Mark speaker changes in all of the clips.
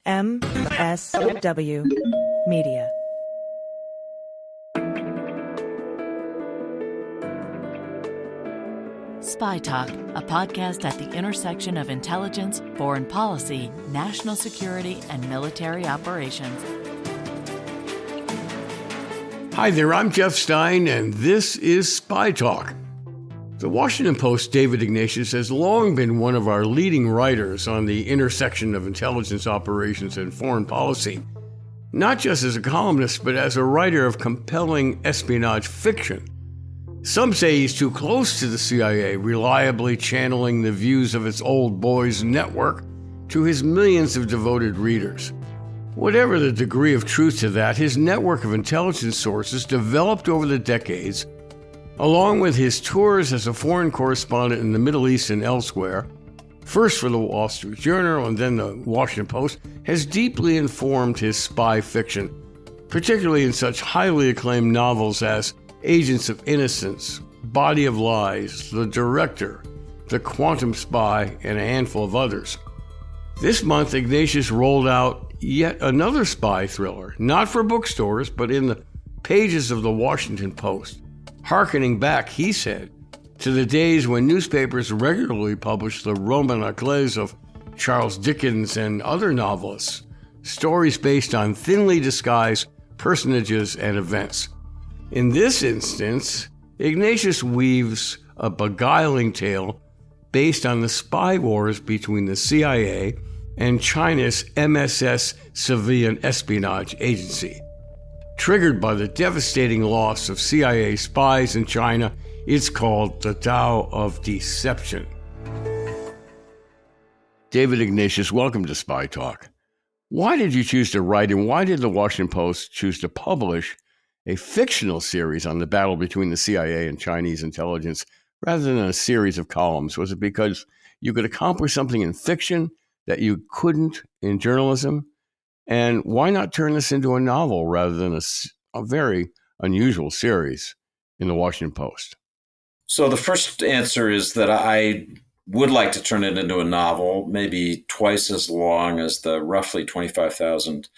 Speaker 1: MSW Media.
Speaker 2: Spy Talk, a podcast at the intersection of intelligence, foreign policy, national security, and military operations.
Speaker 3: Hi there, I'm Jeff Stein, and this is Spy Talk. The Washington Post's David Ignatius has long been one of our leading writers on the intersection of intelligence operations and foreign policy, not just as a columnist, but as a writer of compelling espionage fiction. Some say he's too close to the CIA, reliably channeling the views of its old boys network to his millions of devoted readers. Whatever the degree of truth to that, his network of intelligence sources developed over the decades, along with his tours as a foreign correspondent in the Middle East and elsewhere, first for the Wall Street Journal and then the Washington Post, has deeply informed his spy fiction, particularly in such highly acclaimed novels as Agents of Innocence, Body of Lies, The Director, The Quantum Spy, and a handful of others. This month, Ignatius rolled out yet another spy thriller, not for bookstores, but in the pages of the Washington Post, hearkening back, he said, to the days when newspapers regularly published the roman éclats of Charles Dickens and other novelists, stories based on thinly disguised personages and events. In this instance, Ignatius weaves a beguiling tale based on the spy wars between the CIA and China's MSS Civilian Espionage Agency. Triggered by the devastating loss of CIA spies in China, it's called the Tao of Deception. David Ignatius, welcome to Spy Talk. Why did you choose to write, and why did the Washington Post choose to publish a fictional series on the battle between the CIA and Chinese intelligence rather than a series of columns? Was it because you could accomplish something in fiction that you couldn't in journalism? And why not turn this into a novel rather than a very unusual series in the Washington Post?
Speaker 4: So the first answer is that I would like to turn it into a novel, maybe twice as long as the roughly 25,000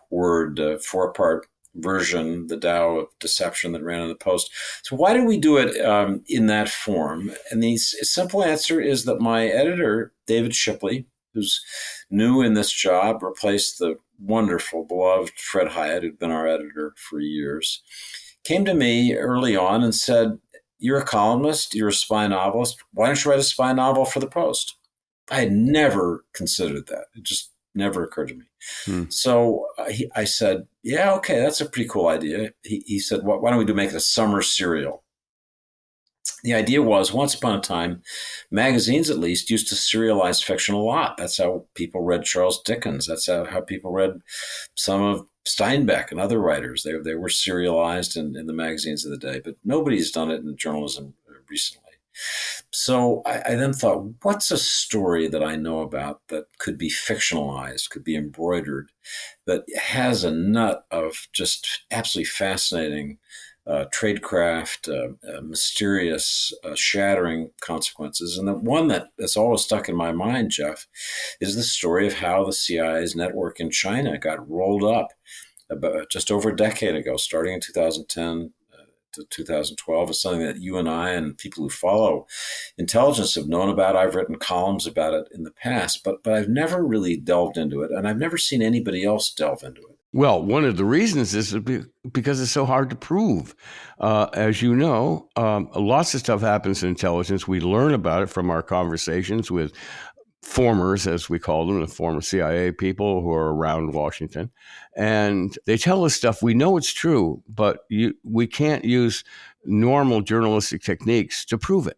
Speaker 4: word four-part version, the Tao of Deception, that ran in the Post. So why did we do it in that form? And the simple answer is that my editor, David Shipley, who's new in this job, replaced the wonderful, beloved Fred Hyatt, who'd been our editor for years, came to me early on and said, "You're a columnist, you're a spy novelist. Why don't you write a spy novel for the Post?" I had never considered that. It just never occurred to me. So I said, "Yeah, okay, that's a pretty cool idea." He said, "Why don't we make it a summer serial?" The idea was, once upon a time, magazines at least used to serialize fiction a lot. That's how people read Charles Dickens. That's how people read some of Steinbeck and other writers. They were serialized in the magazines of the day, but nobody's done it in journalism recently. So I then thought, what's a story that I know about that could be fictionalized, could be embroidered, that has a nut of just absolutely fascinating tradecraft, mysterious, shattering consequences. And the one that's always stuck in my mind, Jeff, is the story of how the CIA's network in China got rolled up about just over a decade ago, starting in 2010 to 2012. It's something that you and I and people who follow intelligence have known about. I've written columns about it in the past, but I've never really delved into it, and I've never seen anybody else delve into it.
Speaker 3: Well, one of the reasons is because it's so hard to prove. As you know, lots of stuff happens in intelligence. We learn about it from our conversations with formers, as we call them, the former CIA people who are around Washington. And they tell us stuff. We know it's true, but we can't use normal journalistic techniques to prove it.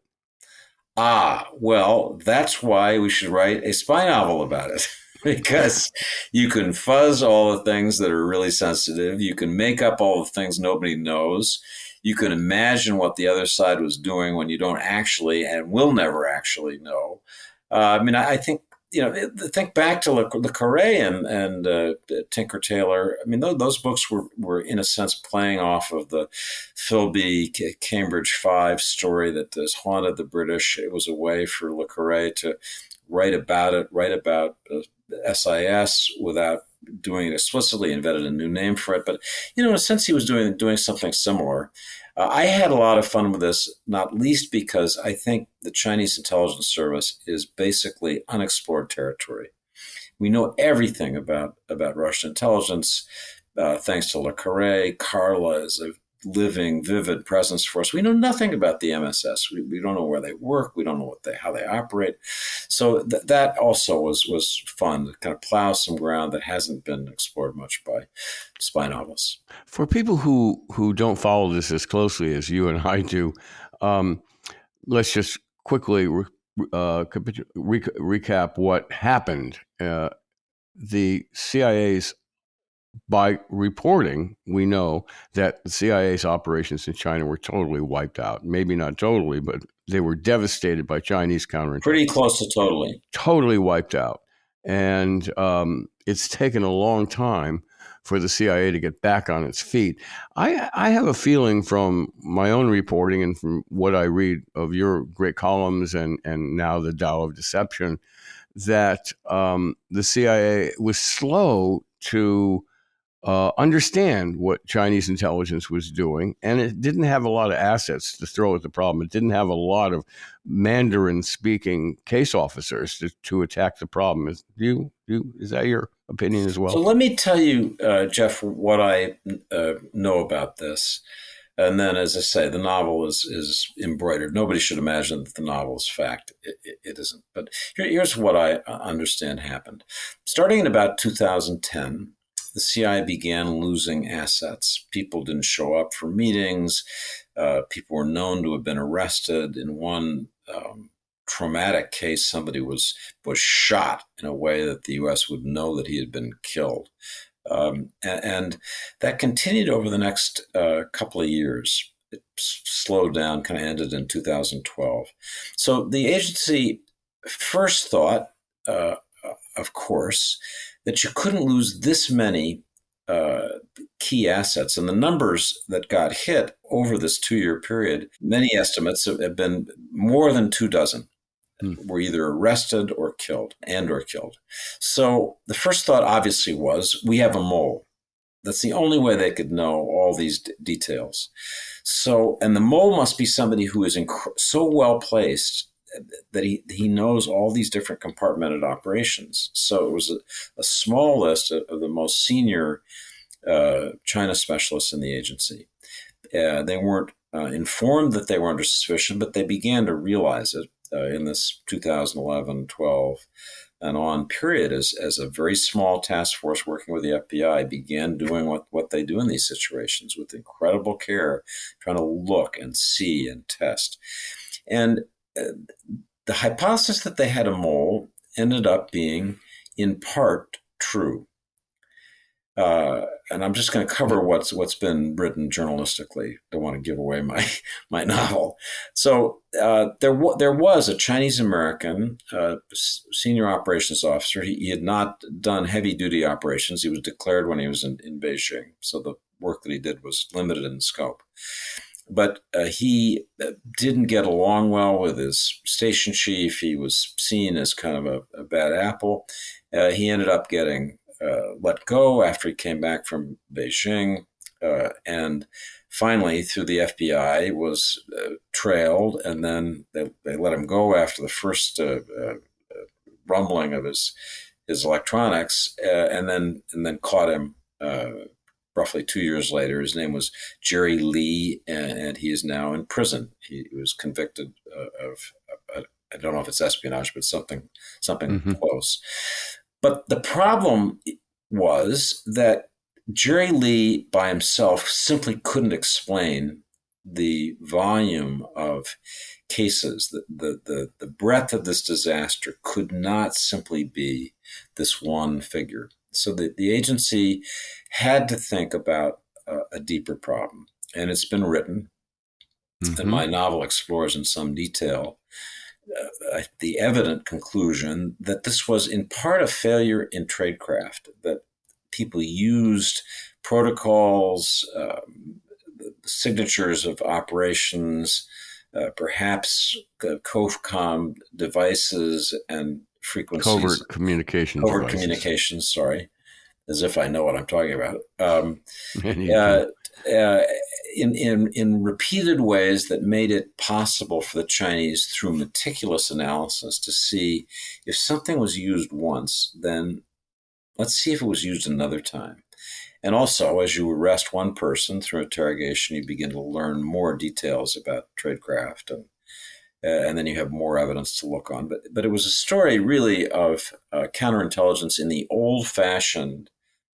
Speaker 4: Well, that's why we should write a spy novel about it. Because you can fuzz all the things that are really sensitive. You can make up all the things nobody knows. You can imagine what the other side was doing when you don't actually and will never actually know. I think, think back to Le Carré and Tinker Tailor. I mean, those books were in a sense playing off of the Philby Cambridge 5 story that has haunted the British. It was a way for Le Carré to write about SIS without doing it explicitly, invented a new name for it. But, in a sense, he was doing something similar. I had a lot of fun with this, not least because I think the Chinese intelligence service is basically unexplored territory. We know everything about Russian intelligence, thanks to Le Carré. Carla is a living, vivid presence for us. We know nothing about the MSS. We don't know where they work. We don't know how they operate. So that also was fun to kind of plow some ground that hasn't been explored much by spy novelists.
Speaker 3: For people who don't follow this as closely as you and I do, let's just quickly recap what happened. The CIA's, by reporting, we know that the CIA's operations in China were totally wiped out. Maybe not totally, but they were devastated by Chinese counterintelligence.
Speaker 4: Pretty close to totally.
Speaker 3: Totally wiped out. And it's taken a long time for the CIA to get back on its feet. I have a feeling from my own reporting and from what I read of your great columns and now the Tao of Deception, that the CIA was slow to understand what Chinese intelligence was doing, and it didn't have a lot of assets to throw at the problem. It didn't have a lot of Mandarin-speaking case officers to attack the problem. Is that your opinion as well?
Speaker 4: So let me tell you, Jeff, what I know about this. And then, as I say, the novel is embroidered. Nobody should imagine that the novel is fact. It isn't. But here's what I understand happened. Starting in about 2010, the CIA began losing assets. People didn't show up for meetings. People were known to have been arrested. In one traumatic case, somebody was shot in a way that the U.S. would know that he had been killed. And that continued over the next couple of years. It slowed down, kind of ended in 2012. So the agency first thought, of course, that you couldn't lose this many key assets. And the numbers that got hit over this 2-year period, many estimates have been more than 24 were either arrested or killed. So the first thought obviously was, we have a mole. That's the only way they could know all these details. So, and the mole must be somebody who is so well placed that he knows all these different compartmented operations. So it was a small list of the most senior China specialists in the agency. They weren't informed that they were under suspicion, but they began to realize it in this 2011, 12, and on period as a very small task force working with the FBI began doing what they do in these situations with incredible care, trying to look and see and test. And the hypothesis that they had a mole ended up being in part true. And I'm just going to cover what's been written journalistically. Don't want to give away my novel. So there was a Chinese American senior operations officer. He had not done heavy duty operations. He was declared when he was in Beijing. So the work that he did was limited in scope. But he didn't get along well with his station chief. He was seen as kind of a bad apple. He ended up getting let go after he came back from Beijing, and finally, through the FBI, was trailed, and then they let him go after the first rumbling of his electronics, and then caught him roughly 2 years later. His name was Jerry Lee, and he is now in prison. He was convicted of I don't know if it's espionage, but something close. But the problem was that Jerry Lee by himself simply couldn't explain the volume of cases. The breadth of this disaster could not simply be this one figure. So the agency had to think about a deeper problem. And it's been written, and my novel explores in some detail the evident conclusion that this was in part a failure in tradecraft, that people used protocols, signatures of operations, perhaps COFCOM devices and frequencies,
Speaker 3: Covert communication
Speaker 4: covert
Speaker 3: devices.
Speaker 4: communications. Sorry, as if I know what I'm talking about.
Speaker 3: And you do.
Speaker 4: In repeated ways that made it possible for the Chinese, through meticulous analysis, to see if something was used once, then let's see if it was used another time. And also, as you arrest one person through interrogation, you begin to learn more details about tradecraft, and then you have more evidence to look on. But it was a story really of counterintelligence in the old-fashioned,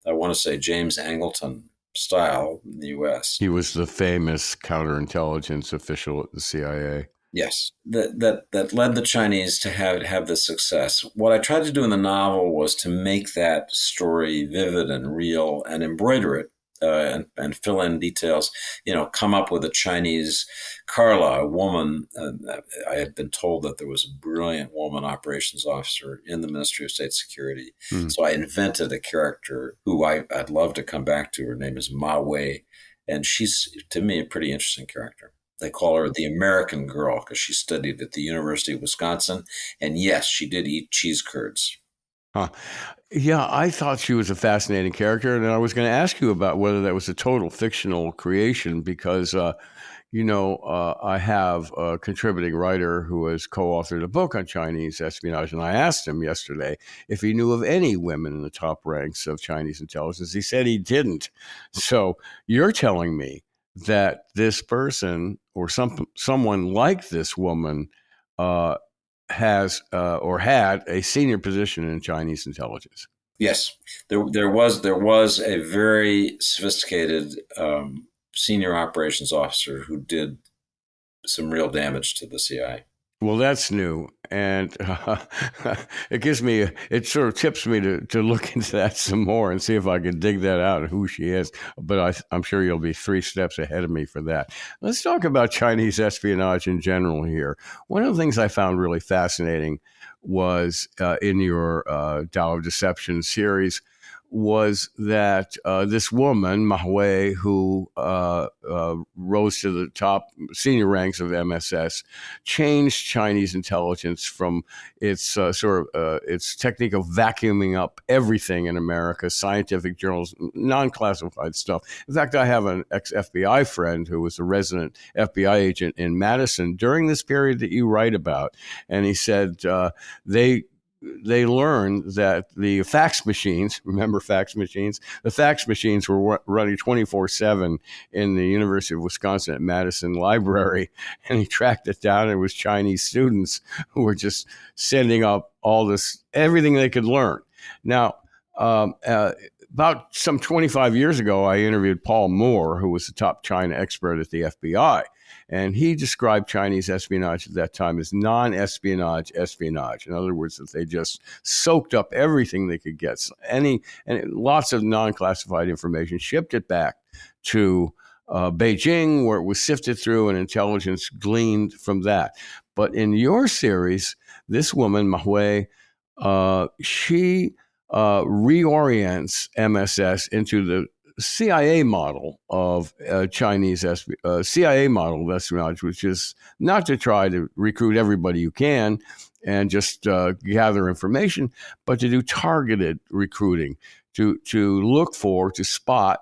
Speaker 4: I want to say, James Angleton style in the U.S.
Speaker 3: He was the famous counterintelligence official at the CIA.
Speaker 4: Yes, that led the Chinese to have this success. What I tried to do in the novel was to make that story vivid and real, and embroider it and fill in details. Come up with a Chinese Carla, a woman. I had been told that there was a brilliant woman operations officer in the Ministry of State Security, so I invented a character who I'd love to come back to. Her name is Ma Wei, and she's, to me, a pretty interesting character. They call her the American girl because she studied at the University of Wisconsin. And yes, she did eat cheese curds.
Speaker 3: Huh. Yeah, I thought she was a fascinating character. And I was going to ask you about whether that was a total fictional creation because, I have a contributing writer who has co-authored a book on Chinese espionage. And I asked him yesterday if he knew of any women in the top ranks of Chinese intelligence. He said he didn't. So you're telling me that this person or someone like this woman has or had a senior position in Chinese intelligence.
Speaker 4: Yes, there was a very sophisticated senior operations officer who did some real damage to the CIA.
Speaker 3: Well, that's new, and it sort of tips me to look into that some more and see if I can dig that out and who she is. But I'm sure you'll be 3 steps ahead of me for that. Let's talk about Chinese espionage in general here. One of the things I found really fascinating was in your Tao of Deception series was that this woman, Ma Wei, who rose to the top senior ranks of MSS, changed Chinese intelligence from its its technique of vacuuming up everything in America, scientific journals, non-classified stuff. In fact, I have an ex-FBI friend who was a resident FBI agent in Madison during this period that you write about, and he said they learned that the fax machines, remember fax machines? The fax machines were running 24/7 in the University of Wisconsin at Madison Library. And he tracked it down. It was Chinese students who were just sending up all this, everything they could learn. Now, about some 25 years ago, I interviewed Paul Moore, who was the top China expert at the FBI. And he described Chinese espionage at that time as non-espionage espionage. In other words, that they just soaked up everything they could get, and lots of non-classified information, shipped it back to Beijing, where it was sifted through and intelligence gleaned from that. But in your series, this woman, Ma Wei, she reorients MSS into the CIA model of CIA model of espionage, which is not to try to recruit everybody you can and just gather information, but to do targeted recruiting, to look for, to spot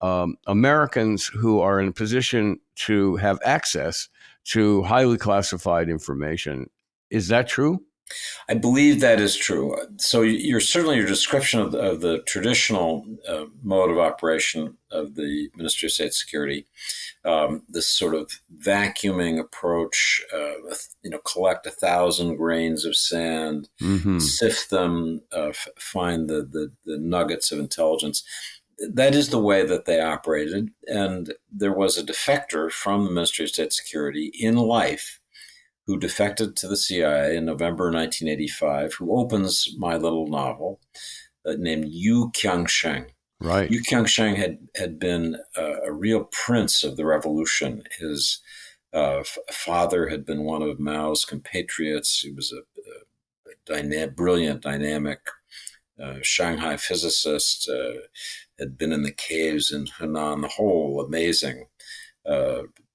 Speaker 3: Americans who are in a position to have access to highly classified information. Is that true?
Speaker 4: I believe that is true. So your description of the traditional mode of operation of the Ministry of State Security, this sort of vacuuming approach, collect 1,000 grains of sand, sift them, find the nuggets of intelligence. That is the way that they operated. And there was a defector from the Ministry of State Security in life who defected to the CIA in November 1985, who opens my little novel, named Yu Qiangsheng.
Speaker 3: Right.
Speaker 4: Yu Qiangsheng had been a real prince of the revolution. His father had been one of Mao's compatriots. He was a brilliant, dynamic Shanghai physicist, had been in the caves in Hunan, the whole amazing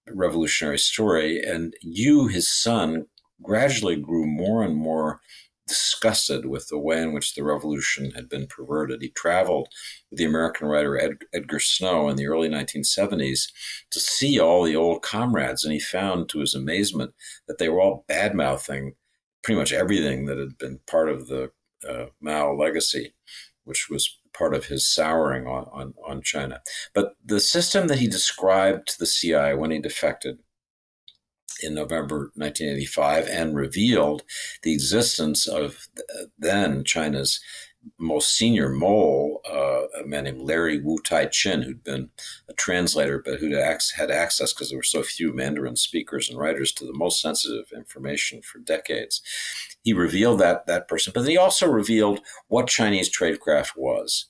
Speaker 4: revolutionary story. And Yu, his son, gradually grew more and more disgusted with the way in which the revolution had been perverted. He traveled with the American writer Edgar Snow in the early 1970s to see all the old comrades, and he found, to his amazement, that they were all bad-mouthing pretty much everything that had been part of the Mao legacy, which was part of his souring on China. But the system that he described to the CIA when he defected in November 1985 and revealed the existence of then China's most senior mole, a man named Larry Wu Tai Chin, who'd been a translator, but who had access, because there were so few Mandarin speakers and writers, to the most sensitive information for decades. He revealed that person, but then he also revealed what Chinese tradecraft was.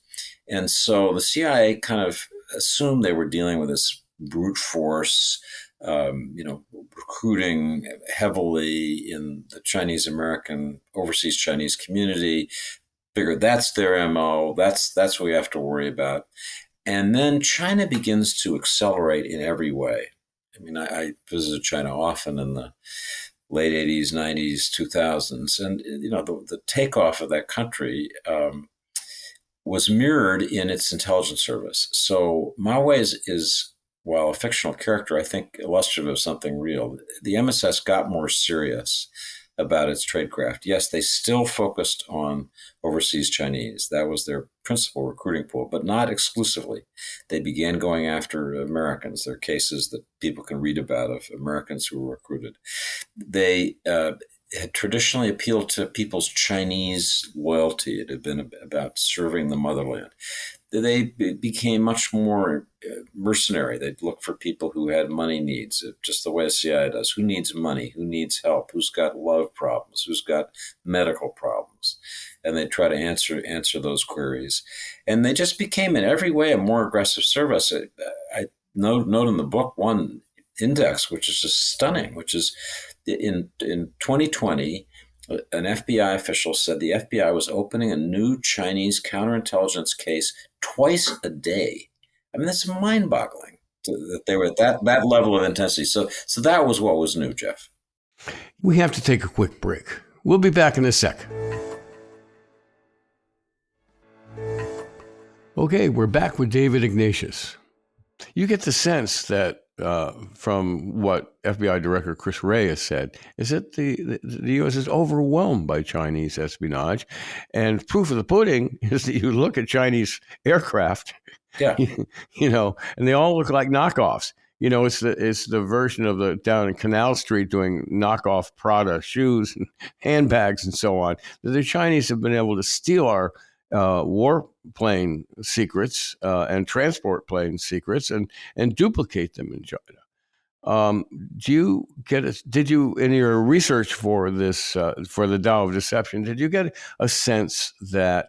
Speaker 4: And so the CIA kind of assumed they were dealing with this brute force, recruiting heavily in the Chinese American, overseas Chinese community. Figured that's their MO. That's what we have to worry about. And then China begins to accelerate in every way. I mean, I visited China often in the late 80s, 90s, 2000s. And, the takeoff of that country was mirrored in its intelligence service. So Mao is, while a fictional character, I think illustrative of something real. The MSS got more serious about its tradecraft. Yes, they still focused on overseas Chinese. That was their principal recruiting pool, but not exclusively. They began going after Americans. There are cases that people can read about of Americans who were recruited. They had traditionally appealed to people's Chinese loyalty. It had been about serving the motherland. They became much more mercenary. They'd look for people who had money needs, just the way a CIA does. Who needs money? Who needs help? Who's got love problems? Who's got medical problems? And they try to answer those queries. And they just became in every way a more aggressive service. I note in the book one index, which is just stunning, which is in 2020, an FBI official said the FBI was opening a new Chinese counterintelligence case twice a day. I mean, that's mind-boggling that they were at that level of intensity. So that was what was new, Jeff.
Speaker 3: We have to take a quick break. We'll be back in a sec. Okay, we're back with David Ignatius. You get the sense that from what FBI Director Chris Wray has said, is that the U.S. is overwhelmed by Chinese espionage. And proof of the pudding is that you look at Chinese aircraft, and they all look like knockoffs. It's the version of the down in Canal Street doing knockoff Prada shoes and handbags and so on. The Chinese have been able to steal our warplane secrets and transport plane secrets and duplicate them in China. Did you, in your research for this, for the Tao of Deception, did you get a sense that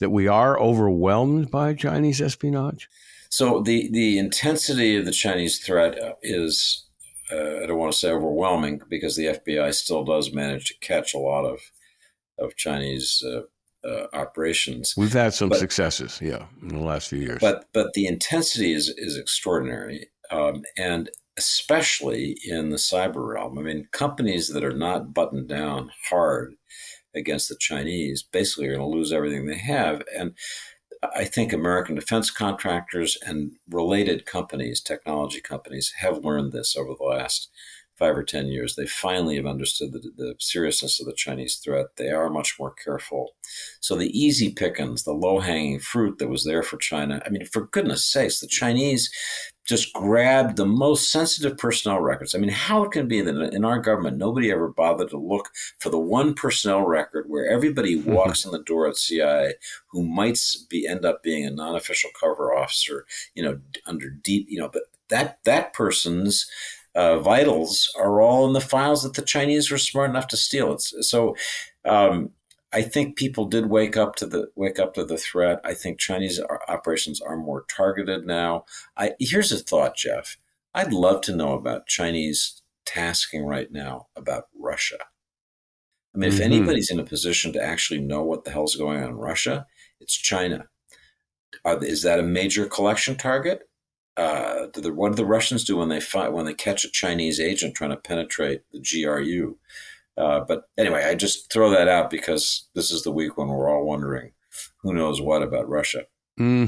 Speaker 3: we are overwhelmed by Chinese espionage?
Speaker 4: So the intensity of the Chinese threat is, I don't want to say overwhelming, because the FBI still does manage to catch a lot of Chinese operations.
Speaker 3: We've had some successes, in the last few years.
Speaker 4: But the intensity is extraordinary, and especially in the cyber realm. I mean, companies that are not buttoned down hard against the Chinese basically are going to lose everything they have. And I think American defense contractors and related companies, technology companies, have learned this over the last 5 or 10 years. They finally have understood the seriousness of the Chinese threat. They are much more careful. So the easy pickings, the low-hanging fruit that was there for China, I mean, for goodness sakes, the Chinese just grabbed the most sensitive personnel records. I mean, how it can be that in our government, nobody ever bothered to look for the one personnel record where everybody walks in the door at CIA who might end up being a non-official cover officer, under deep, but that person's vitals are all in the files that the Chinese were smart enough to steal. I think people did wake up to the threat. I think Chinese operations are more targeted now. Here's a thought, Jeff. I'd love to know about Chinese tasking right now about Russia. I mean, if anybody's in a position to actually know what the hell's going on in Russia, it's China. Is that a major collection target? What do the Russians do when they catch a Chinese agent trying to penetrate the GRU? But anyway, I just throw that out because this is the week when we're all wondering who knows what about Russia.
Speaker 3: Hmm.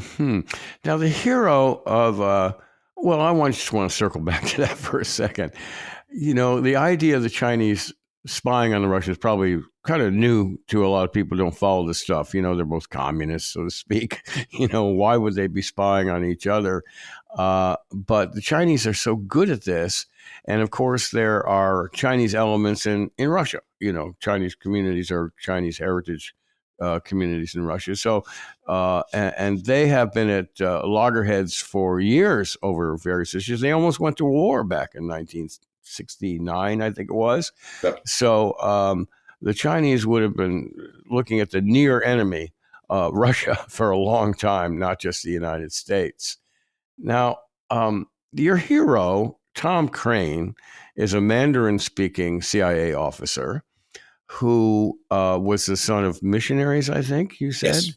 Speaker 3: Now, the hero of, well, just want to circle back to that for a second. The idea of the Chinese spying on the Russians is probably kind of new to a lot of people who don't follow this stuff. They're both communists, so to speak. Why would they be spying on each other? But the Chinese are so good at this. And of course, there are Chinese elements in Russia. Chinese communities are Chinese heritage communities in Russia. So, and they have been at loggerheads for years over various issues. They almost went to war back in 1969, I think it was.
Speaker 4: Yep.
Speaker 3: So the Chinese would have been looking at the near enemy, Russia, for a long time, not just the United States. Now, your hero, Tom Crane, is a Mandarin-speaking CIA officer who was the son of missionaries, I think you said.
Speaker 4: Yes.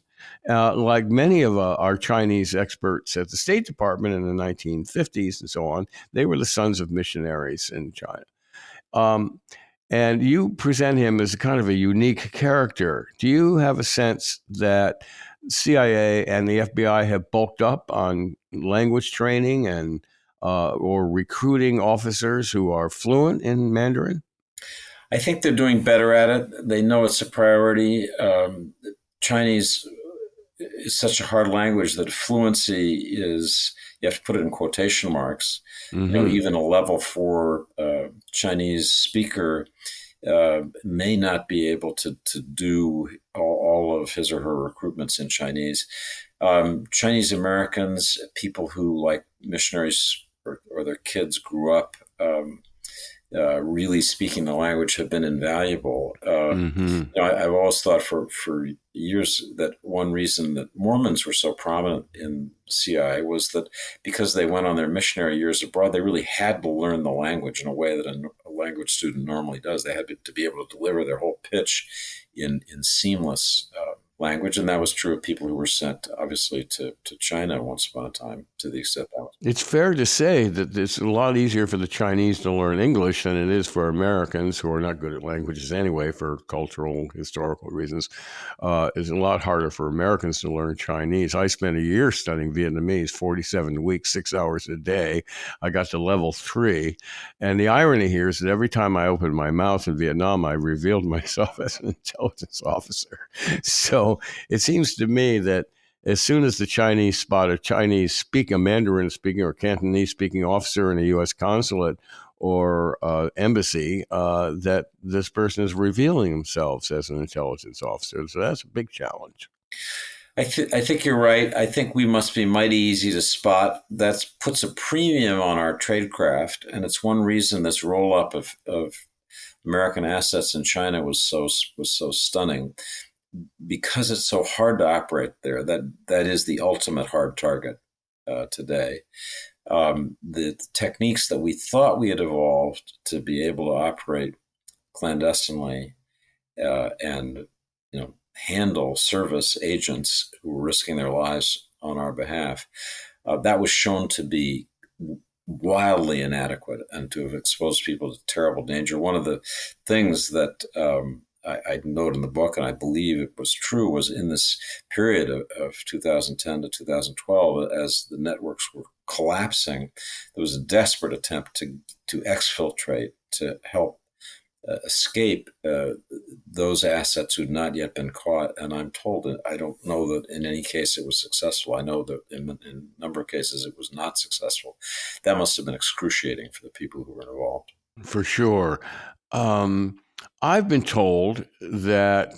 Speaker 3: Like many of our Chinese experts at the State Department in the 1950s and so on, they were the sons of missionaries in China. And you present him as kind of a unique character. Do you have a sense that CIA and the FBI have bulked up on language training and or recruiting officers who are fluent in Mandarin?
Speaker 4: I think they're doing better at it. They know it's a priority. Chinese is such a hard language that fluency is, you have to put it in quotation marks.
Speaker 3: Mm-hmm.
Speaker 4: Even a level 4 Chinese speaker may not be able to do all of his or her recruitments in Chinese. Chinese Americans, people who, like missionaries or their kids, grew up really speaking the language, have been invaluable. I've always thought for years that one reason that Mormons were so prominent in CIA was that because they went on their missionary years abroad, they really had to learn the language in a way that a language student normally does. They had to be able to deliver their whole pitch in seamless language. And that was true of people who were sent, obviously, to China once upon a time, to the extent that was.
Speaker 3: It's fair to say that it's a lot easier for the Chinese to learn English than it is for Americans, who are not good at languages anyway for cultural, historical reasons. It's a lot harder for Americans to learn Chinese. I spent a year studying Vietnamese, 47 weeks, 6 hours a day. I got to level 3. And the irony here is that every time I opened my mouth in Vietnam, I revealed myself as an intelligence officer. So it seems to me that as soon as the Chinese spot a Mandarin speaking or Cantonese speaking officer in a U.S. consulate or embassy, that this person is revealing themselves as an intelligence officer. So that's a big challenge.
Speaker 4: I think you're right. I think we must be mighty easy to spot. That puts a premium on our tradecraft, and it's one reason this roll up of American assets in China was so stunning. Because it's so hard to operate there, that is the ultimate hard target today. The techniques that we thought we had evolved to be able to operate clandestinely and handle service agents who were risking their lives on our behalf, that was shown to be wildly inadequate and to have exposed people to terrible danger. One of the things that I note in the book, and I believe it was true, was in this period of 2010 to 2012, as the networks were collapsing, there was a desperate attempt to exfiltrate, to help escape those assets who'd not yet been caught. And I'm told that I don't know that in any case it was successful. I know that in a number of cases it was not successful. That must have been excruciating for the people who were involved.
Speaker 3: For sure. I've been told that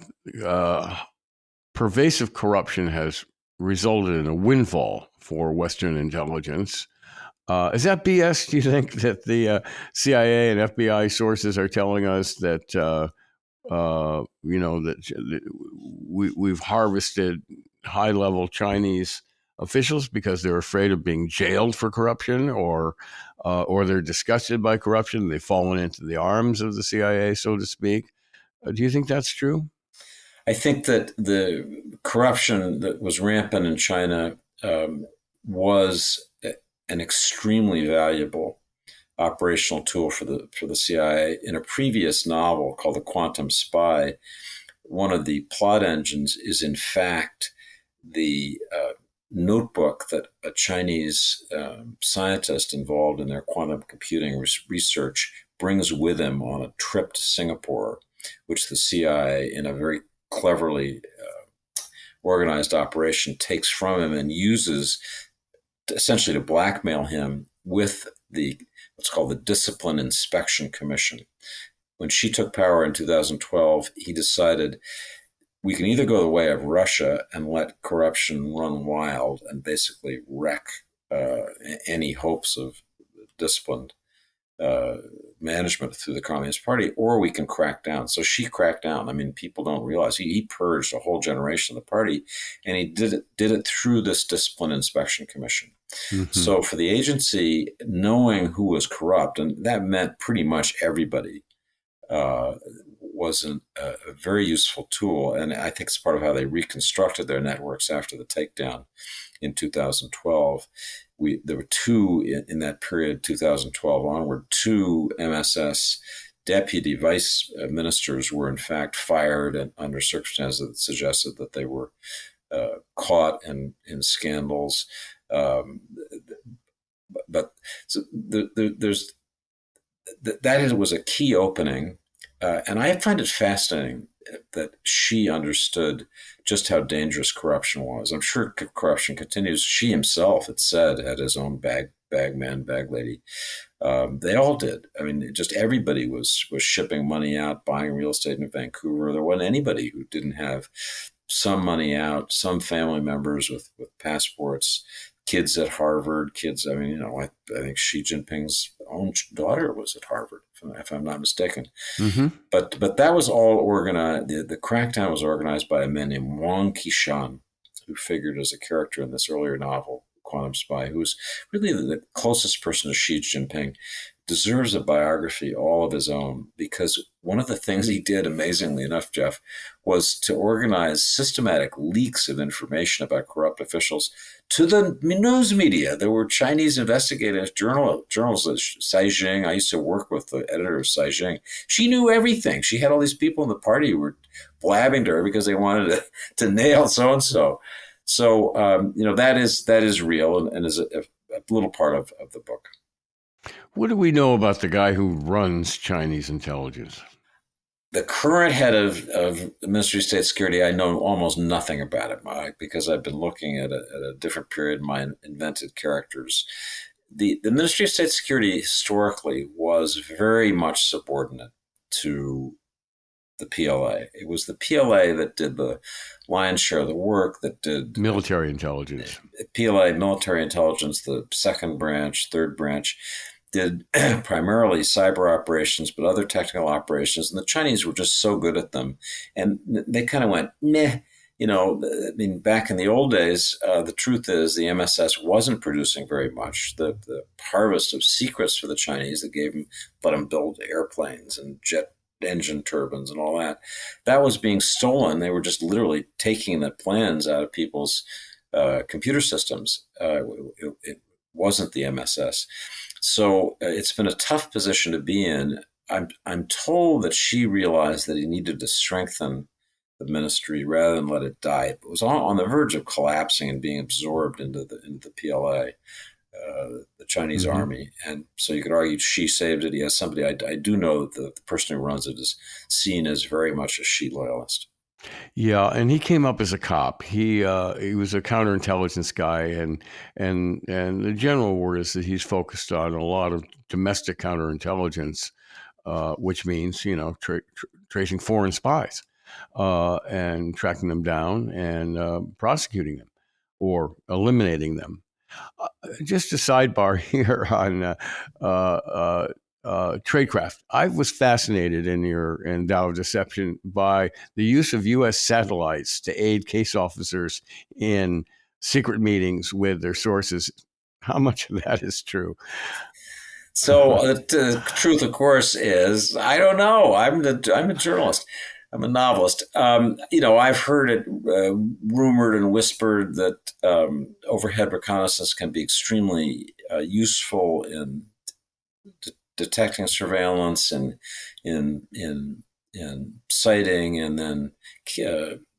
Speaker 3: pervasive corruption has resulted in a windfall for Western intelligence. Is that BS? Do you think that the CIA and FBI sources are telling us that that we've harvested high-level Chinese officials because they're afraid of being jailed for corruption, or they're disgusted by corruption? They've fallen into the arms of the CIA, so to speak. Do you think that's true?
Speaker 4: I think that the corruption that was rampant in China was an extremely valuable operational tool for the CIA. In a previous novel called The Quantum Spy, one of the plot engines is in fact the notebook that a Chinese scientist involved in their quantum computing research brings with him on a trip to Singapore, which the CIA, in a very cleverly organized operation, takes from him and uses essentially to blackmail him with what's called the Discipline Inspection Commission. When she took power in 2012, he decided we can either go the way of Russia and let corruption run wild and basically wreck any hopes of disciplined management through the Communist Party, or we can crack down. So she cracked down. I mean, people don't realize he purged a whole generation of the party, and he did it through this Discipline Inspection Commission. Mm-hmm. So for the agency, knowing who was corrupt, and that meant pretty much everybody, was a very useful tool. And I think it's part of how they reconstructed their networks after the takedown in 2012. There were two in that period, 2012 onward, two MSS deputy vice ministers were in fact fired and under circumstances that suggested that they were caught in scandals. But so there's that was a key opening. And I find it fascinating that she understood just how dangerous corruption was. I'm sure corruption continues. She himself had said, had his own bag lady. They all did. I mean, just everybody was shipping money out, buying real estate in Vancouver. There wasn't anybody who didn't have some money out, some family members with passports, kids at Harvard, I mean, I think Xi Jinping's own daughter was at Harvard, if I'm not mistaken. Mm-hmm. But that was all organized. The crackdown was organized by a man named Wang Qishan, who figured as a character in this earlier novel, Quantum Spy, who was really the closest person to Xi Jinping, deserves a biography all of his own, because one of the things he did, amazingly enough, Jeff, was to organize systematic leaks of information about corrupt officials to the news media. There were Chinese investigative journals at Caixin. I used to work with the editor of Caixin. She knew everything. She had all these people in the party who were blabbing to her because they wanted to nail so-and-so. So, that is real and is a little part of the book.
Speaker 3: What do we know about the guy who runs Chinese intelligence?
Speaker 4: The current head of the Ministry of State Security, I know almost nothing about it, Mike, because I've been looking at a different period, my invented characters. The Ministry of State Security historically was very much subordinate to the PLA. It was the PLA that did the lion's share of the work, that did
Speaker 3: military intelligence.
Speaker 4: PLA, military intelligence, the second branch, third branch, did primarily cyber operations, but other technical operations. And the Chinese were just so good at them. And they kind of went, meh. I mean, back in the old days, the truth is the MSS wasn't producing very much. The harvest of secrets for the Chinese that let them build airplanes and jet engine turbines and all that was being stolen. They were just literally taking the plans out of people's computer systems. It wasn't the MSS. So it's been a tough position to be in. I'm told that she realized that he needed to strengthen the ministry rather than let it die. It was on the verge of collapsing and being absorbed into the PLA, the Chinese mm-hmm. army. And so you could argue she saved it. Yes, somebody I do know that the person who runs it is seen as very much a Xi loyalist.
Speaker 3: Yeah, and he came up as a cop. He was a counterintelligence guy, and the general word is that he's focused on a lot of domestic counterintelligence, which means tracing foreign spies and tracking them down and prosecuting them or eliminating them. Just a sidebar here on tradecraft. I was fascinated in Tao of Deception by the use of U.S. satellites to aid case officers in secret meetings with their sources. How much of that is true?
Speaker 4: So the truth, of course, is I don't know. I'm a journalist. I'm a novelist. I've heard it rumored and whispered that overhead reconnaissance can be extremely useful in detecting surveillance and in sighting, and then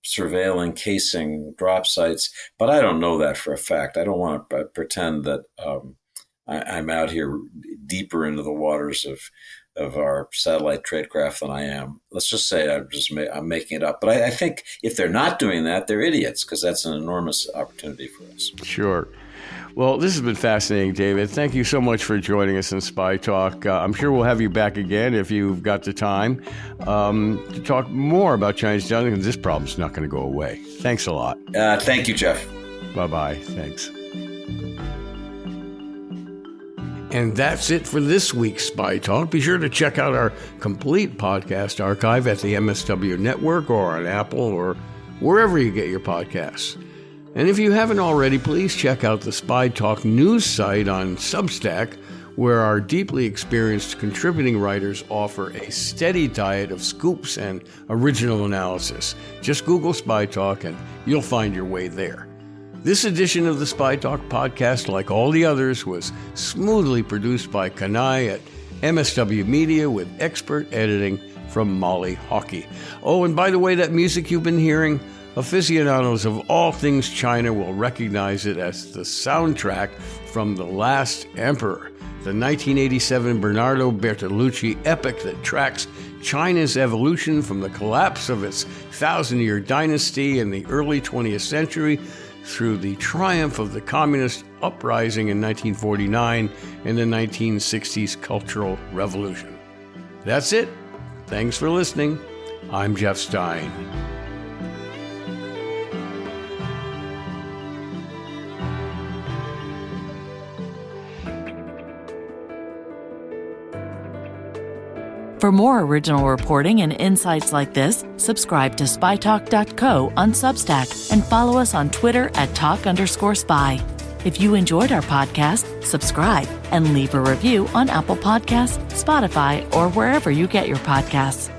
Speaker 4: surveilling, casing drop sites. But I don't know that for a fact. I don't want to pretend that I'm out here deeper into the waters of our satellite tradecraft than I am. Let's just say I'm making it up. But I think if they're not doing that, they're idiots, because that's an enormous opportunity for us.
Speaker 3: Sure. Well, this has been fascinating, David. Thank you so much for joining us in Spy Talk. I'm sure we'll have you back again if you've got the time to talk more about Chinese intelligence. This problem's not going to go away. Thanks a lot.
Speaker 4: Thank you, Jeff.
Speaker 3: Bye-bye. Thanks. And that's it for this week's Spy Talk. Be sure to check out our complete podcast archive at the MSW Network or on Apple or wherever you get your podcasts. And if you haven't already, please check out the Spy Talk news site on Substack, where our deeply experienced contributing writers offer a steady diet of scoops and original analysis. Just Google Spy Talk and you'll find your way there. This edition of the Spy Talk podcast, like all the others, was smoothly produced by Kanai at MSW Media with expert editing from Molly Hockey. Oh, and by the way, that music you've been hearing, aficionados of all things China will recognize it as the soundtrack from The Last Emperor, the 1987 Bernardo Bertolucci epic that tracks China's evolution from the collapse of its 1,000-year dynasty in the early 20th century through the triumph of the communist uprising in 1949 and the 1960s Cultural Revolution. That's it. Thanks for listening. I'm Jeff Stein.
Speaker 2: For more original reporting and insights like this, subscribe to spytalk.co on Substack and follow us on Twitter at @talk_spy. If you enjoyed our podcast, subscribe and leave a review on Apple Podcasts, Spotify, or wherever you get your podcasts.